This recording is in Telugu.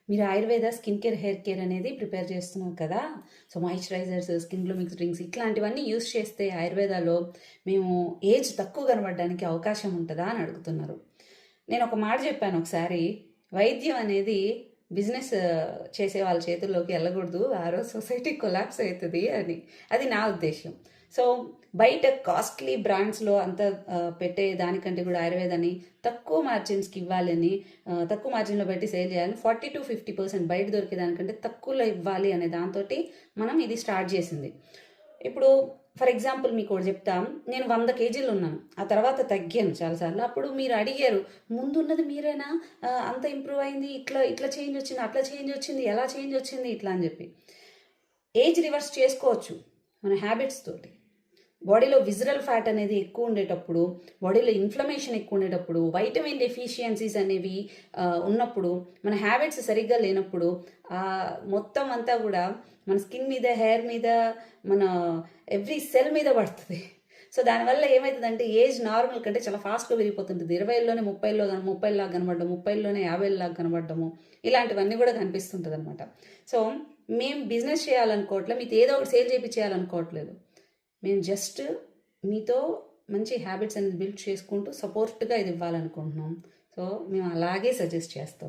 మీరు Ayurveda skin care, hair care అనేది ప్రిపేర్ చేస్తున్నారు కదా! So, moisturisers, skin glow mix drinks ఇట్లాంటివన్నీ యూజ్ చేస్తే ఆయుర్వేదాలో మేము ఏజ్ తక్కువ కనబడడానికి అవకాశం ఉంటదా అని అడుగుతున్నారు. నేను ఒక మాట చెప్పాను ఒకసారి, వైద్యం అనేది బిజినెస్ చేసే వాళ్ళ చేతుల్లోకి వెళ్ళకూడదు. ఆ రోజు సొసైటీ కొలాప్స్ అవుతది అని. అది నా ఉద్దేశ్యం. సో, బయట కాస్ట్లీ బ్రాండ్స్‌లో అంత పెట్టే దానికంటే కూడా ఆయుర్వేదాన్ని తక్కువ మార్జిన్స్‌కి ఇవ్వాలని, తక్కువ మార్జిన్‌లో పెట్టి సేల్ చేయాలని 40-50% బయట దొరికే దానికంటే తక్కువలో ఇవ్వాలి అనే దాంతోటి మనం ఇది స్టార్ట్ చేసింది. ఇప్పుడు ఫర్ ఎగ్జాంపుల్ మీకోటి చెప్తా. నేను 100 కేజీలు ఉన్నాను. ఆ తర్వాత తగ్గాను చాలా సార్లు. అప్పుడు మీరు అడిగారు, "ముందున్నది మీరేనా? అంత ఇంప్రూవ్ అయింది. ఇట్లా ఇట్లా చేంజ్ వచ్చింది, అట్లా చేంజ్ వచ్చింది, ఎలా చేంజ్ వచ్చింది?" ఇట్లా అని చెప్పి. ఏజ్ రివర్స్ చేసుకోవచ్చు మన హ్యాబిట్స్ తోటి. బాడీలో విజరల్ ఫ్యాట్ అనేది ఎక్కువ ఉండేటప్పుడు, బాడీలో ఇన్ఫ్లమేషన్ ఎక్కువ ఉండేటప్పుడు, వైటమిన్ డెఫిషియన్సీస్ అనేవి ఉన్నప్పుడు, మన హ్యాబిట్స్ సరిగ్గా లేనప్పుడు మొత్తం అంతా కూడా మన స్కిన్ మీద, హెయిర్ మీద, మన ఎవ్రీ సెల్ మీద పడుతుంది. సో దానివల్ల ఏమవుతుందంటే ఏజ్ నార్మల్ కంటే చాలా ఫాస్ట్గా పెరిగిపోతుంటుంది. 20లోనే 30లాగా కనబడడం, 30లోనే 50లాగా కనబడడము, ఇలాంటివన్నీ కూడా కనిపిస్తుంటుంది అనమాట. సో మేము బిజినెస్ చేయాలనుకోవట్లేదు, మీతో ఏదో ఒకటి సేల్ చేయించేయాలనుకోవట్లేదు. మేము జస్ట్ మీతో మంచి హ్యాబిట్స్ అనేది బిల్డ్ చేసుకుంటూ సపోర్ట్గా ఇది ఇవ్వాలనుకుంటున్నాం. సో మేము అలాగే సజెస్ట్ చేస్తాం.